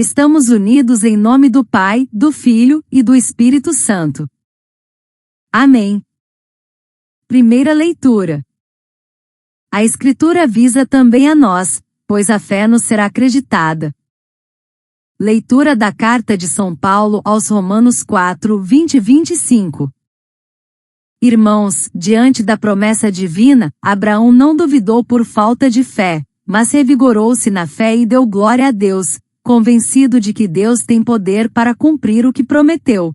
Estamos unidos em nome do Pai, do Filho e do Espírito Santo. Amém. Primeira leitura. A Escritura avisa também a nós, pois a fé nos será acreditada. Leitura da Carta de São Paulo aos Romanos 4, 20 e 25. Irmãos, diante da promessa divina, Abraão não duvidou por falta de fé, mas revigorou-se na fé e deu glória a Deus, convencido de que Deus tem poder para cumprir o que prometeu.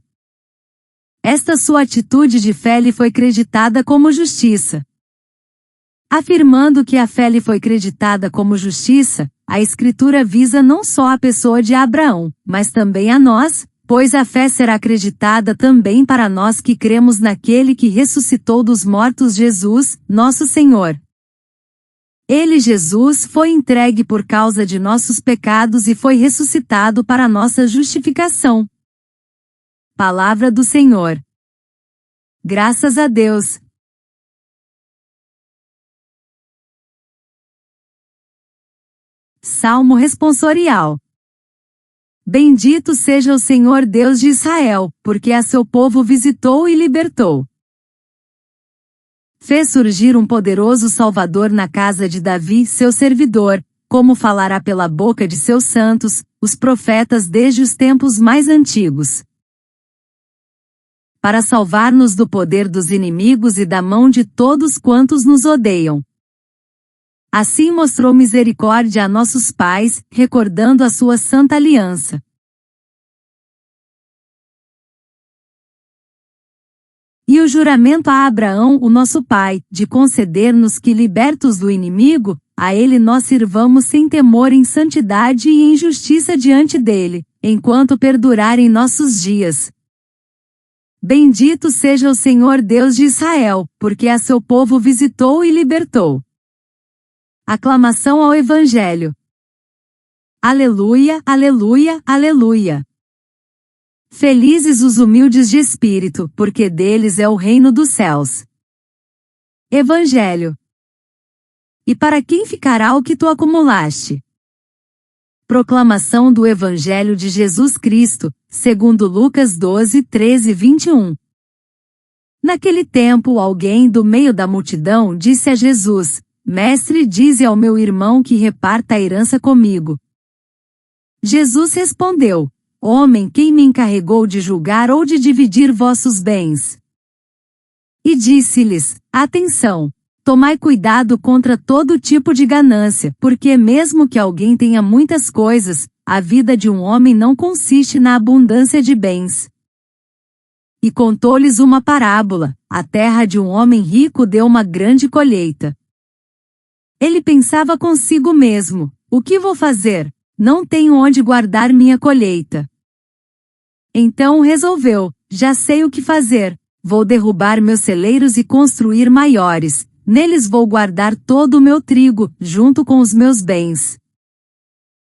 Esta sua atitude de fé lhe foi creditada como justiça. Afirmando que a fé lhe foi creditada como justiça, a Escritura visa não só a pessoa de Abraão, mas também a nós, pois a fé será acreditada também para nós que cremos naquele que ressuscitou dos mortos, Jesus, nosso Senhor. Ele, Jesus, foi entregue por causa de nossos pecados e foi ressuscitado para nossa justificação. Palavra do Senhor. Graças a Deus. Salmo responsorial. Bendito seja o Senhor Deus de Israel, porque a seu povo visitou e libertou. Fez surgir um poderoso Salvador na casa de Davi, seu servidor, como falará pela boca de seus santos, os profetas desde os tempos mais antigos. Para salvar-nos do poder dos inimigos e da mão de todos quantos nos odeiam. Assim mostrou misericórdia a nossos pais, recordando a sua santa aliança. E o juramento a Abraão, o nosso pai, de conceder-nos que, libertos do inimigo, a ele nós sirvamos sem temor em santidade e em justiça diante dele, enquanto perdurarem nossos dias. Bendito seja o Senhor Deus de Israel, porque a seu povo visitou e libertou. Aclamação ao Evangelho. Aleluia, aleluia, aleluia. Felizes os humildes de espírito, porque deles é o reino dos céus. Evangelho. E para quem ficará o que tu acumulaste? Proclamação do Evangelho de Jesus Cristo, segundo Lucas 12, 13 e 21. Naquele tempo alguém do meio da multidão disse a Jesus: Mestre, dize ao meu irmão que reparta a herança comigo. Jesus respondeu: Homem, quem me encarregou de julgar ou de dividir vossos bens? E disse-lhes: Atenção! Tomai cuidado contra todo tipo de ganância, porque mesmo que alguém tenha muitas coisas, a vida de um homem não consiste na abundância de bens. E contou-lhes uma parábola: a terra de um homem rico deu uma grande colheita. Ele pensava consigo mesmo: o que vou fazer? Não tenho onde guardar minha colheita. Então resolveu: já sei o que fazer. Vou derrubar meus celeiros e construir maiores. Neles vou guardar todo o meu trigo, junto com os meus bens.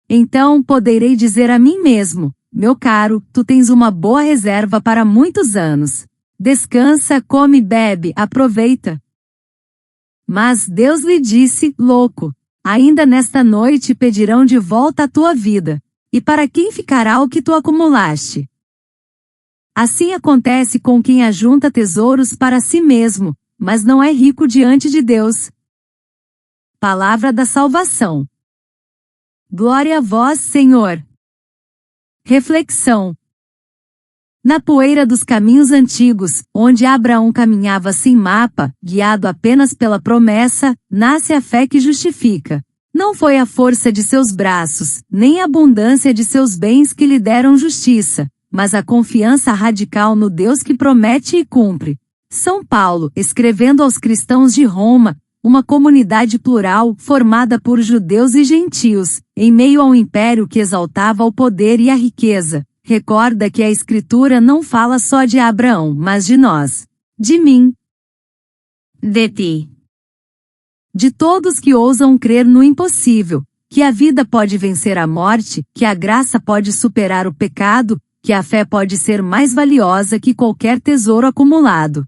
Então poderei dizer a mim mesmo: meu caro, tu tens uma boa reserva para muitos anos. Descansa, come e bebe, aproveita. Mas Deus lhe disse: louco, ainda nesta noite pedirão de volta a tua vida. E para quem ficará o que tu acumulaste? Assim acontece com quem ajunta tesouros para si mesmo, mas não é rico diante de Deus. Palavra da salvação. Glória a vós, Senhor. Reflexão. Na poeira dos caminhos antigos, onde Abraão caminhava sem mapa, guiado apenas pela promessa, nasce a fé que justifica. Não foi a força de seus braços, nem a abundância de seus bens que lhe deram justiça, mas a confiança radical no Deus que promete e cumpre. São Paulo, escrevendo aos cristãos de Roma, uma comunidade plural, formada por judeus e gentios, em meio a um império que exaltava o poder e a riqueza, recorda que a Escritura não fala só de Abraão, mas de nós, de mim, de ti, de todos que ousam crer no impossível, que a vida pode vencer a morte, que a graça pode superar o pecado, que a fé pode ser mais valiosa que qualquer tesouro acumulado.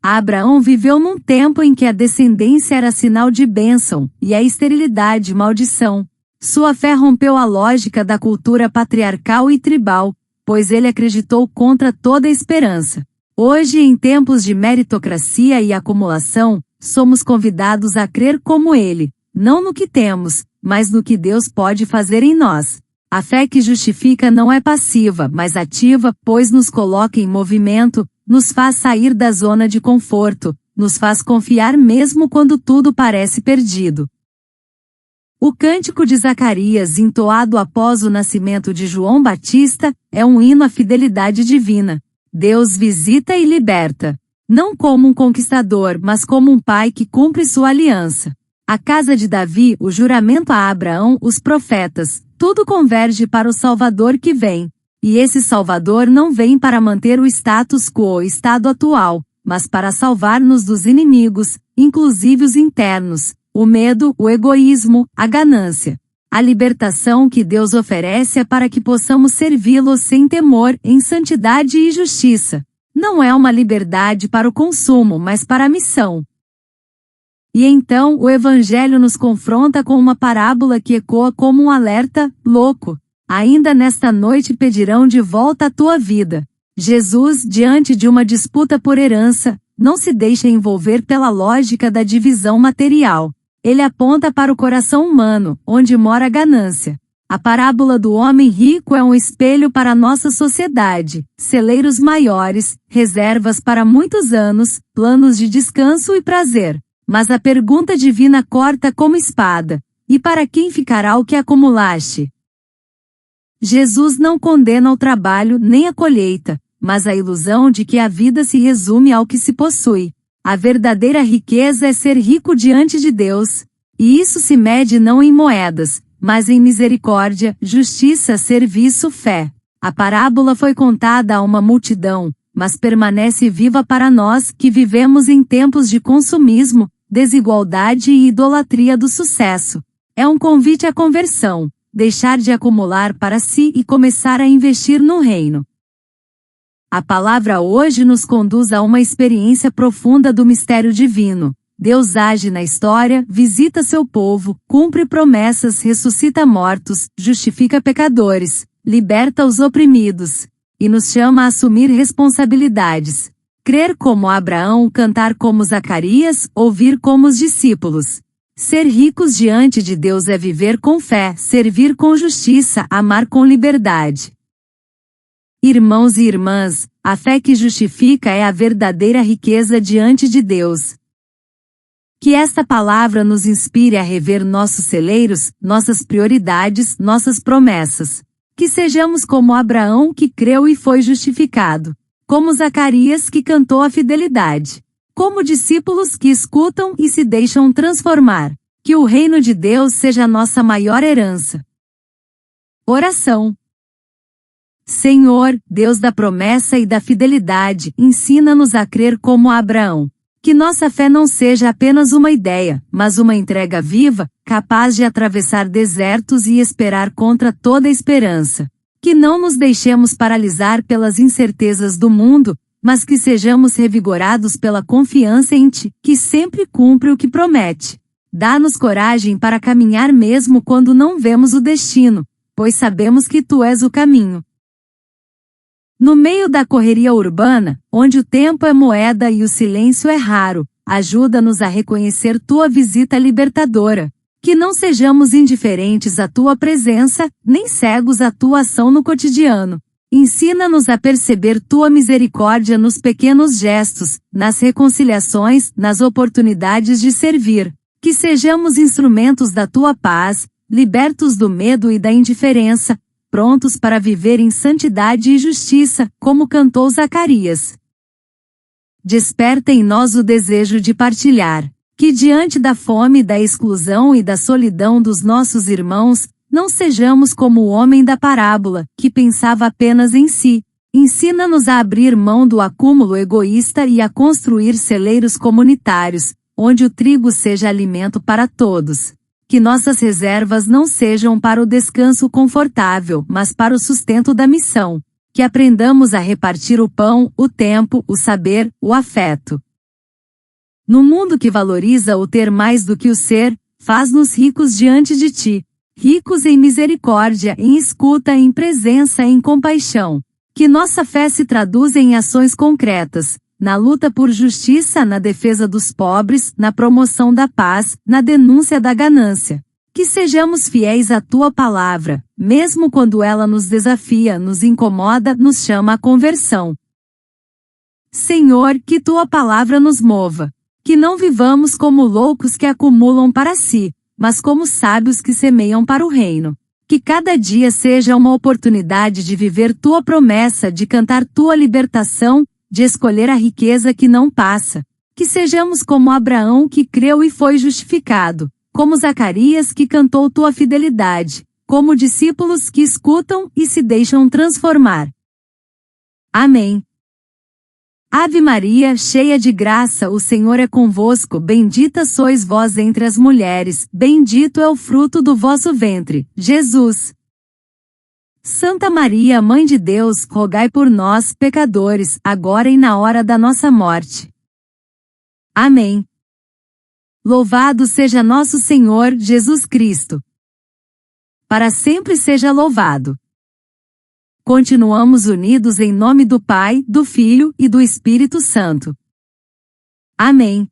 Abraão viveu num tempo em que a descendência era sinal de bênção, e a esterilidade maldição. Sua fé rompeu a lógica da cultura patriarcal e tribal, pois ele acreditou contra toda esperança. Hoje, em tempos de meritocracia e acumulação, somos convidados a crer como ele, não no que temos, mas no que Deus pode fazer em nós. A fé que justifica não é passiva, mas ativa, pois nos coloca em movimento, nos faz sair da zona de conforto, nos faz confiar mesmo quando tudo parece perdido. O cântico de Zacarias, entoado após o nascimento de João Batista, é um hino à fidelidade divina. Deus visita e liberta. Não como um conquistador, mas como um pai que cumpre sua aliança. A casa de Davi, o juramento a Abraão, os profetas, tudo converge para o Salvador que vem. E esse Salvador não vem para manter o status quo, o estado atual, mas para salvar-nos dos inimigos, inclusive os internos, o medo, o egoísmo, a ganância. A libertação que Deus oferece é para que possamos servi-lo sem temor, em santidade e justiça. Não é uma liberdade para o consumo, mas para a missão. E então o Evangelho nos confronta com uma parábola que ecoa como um alerta: louco, ainda nesta noite pedirão de volta a tua vida. Jesus, diante de uma disputa por herança, não se deixa envolver pela lógica da divisão material. Ele aponta para o coração humano, onde mora a ganância. A parábola do homem rico é um espelho para a nossa sociedade: celeiros maiores, reservas para muitos anos, planos de descanso e prazer. Mas a pergunta divina corta como espada: e para quem ficará o que acumulaste? Jesus não condena o trabalho nem a colheita, mas a ilusão de que a vida se resume ao que se possui. A verdadeira riqueza é ser rico diante de Deus. E isso se mede não em moedas, mas em misericórdia, justiça, serviço, fé. A parábola foi contada a uma multidão, mas permanece viva para nós que vivemos em tempos de consumismo, desigualdade e idolatria do sucesso. É um convite à conversão, deixar de acumular para si e começar a investir no reino. A palavra hoje nos conduz a uma experiência profunda do mistério divino. Deus age na história, visita seu povo, cumpre promessas, ressuscita mortos, justifica pecadores, liberta os oprimidos, e nos chama a assumir responsabilidades. Crer como Abraão, cantar como Zacarias, ouvir como os discípulos. Ser ricos diante de Deus é viver com fé, servir com justiça, amar com liberdade. Irmãos e irmãs, a fé que justifica é a verdadeira riqueza diante de Deus. Que esta palavra nos inspire a rever nossos celeiros, nossas prioridades, nossas promessas. Que sejamos como Abraão, que creu e foi justificado. Como Zacarias, que cantou a fidelidade. Como discípulos que escutam e se deixam transformar. Que o reino de Deus seja a nossa maior herança. Oração. Senhor, Deus da promessa e da fidelidade, ensina-nos a crer como Abraão. Que nossa fé não seja apenas uma ideia, mas uma entrega viva, capaz de atravessar desertos e esperar contra toda esperança. Que não nos deixemos paralisar pelas incertezas do mundo, mas que sejamos revigorados pela confiança em Ti, que sempre cumpre o que promete. Dá-nos coragem para caminhar mesmo quando não vemos o destino, pois sabemos que Tu és o caminho. No meio da correria urbana, onde o tempo é moeda e o silêncio é raro, ajuda-nos a reconhecer Tua visita libertadora. Que não sejamos indiferentes à Tua presença, nem cegos à Tua ação no cotidiano. Ensina-nos a perceber Tua misericórdia nos pequenos gestos, nas reconciliações, nas oportunidades de servir. Que sejamos instrumentos da Tua paz, libertos do medo e da indiferença, prontos para viver em santidade e justiça, como cantou Zacarias. Desperta em nós o desejo de partilhar. Que diante da fome, da exclusão e da solidão dos nossos irmãos, não sejamos como o homem da parábola, que pensava apenas em si. Ensina-nos a abrir mão do acúmulo egoísta e a construir celeiros comunitários, onde o trigo seja alimento para todos. Que nossas reservas não sejam para o descanso confortável, mas para o sustento da missão. Que aprendamos a repartir o pão, o tempo, o saber, o afeto. No mundo que valoriza o ter mais do que o ser, faz-nos ricos diante de Ti. ricos em misericórdia, em escuta, em presença, em compaixão. Que nossa fé se traduza em ações concretas, na luta por justiça, na defesa dos pobres, na promoção da paz, na denúncia da ganância. Que sejamos fiéis à tua palavra, mesmo quando ela nos desafia, nos incomoda, nos chama à conversão. Senhor, que tua palavra nos mova. Que não vivamos como loucos que acumulam para si, mas como sábios que semeiam para o reino. Que cada dia seja uma oportunidade de viver tua promessa, de cantar tua libertação, de escolher a riqueza que não passa. Que sejamos como Abraão que creu e foi justificado, como Zacarias que cantou tua fidelidade, como discípulos que escutam e se deixam transformar. Amém. Ave Maria, cheia de graça, o Senhor é convosco, bendita sois vós entre as mulheres, bendito é o fruto do vosso ventre, Jesus. Santa Maria, Mãe de Deus, rogai por nós, pecadores, agora e na hora da nossa morte. Amém. Louvado seja nosso Senhor Jesus Cristo. Para sempre seja louvado. Continuamos unidos em nome do Pai, do Filho e do Espírito Santo. Amém.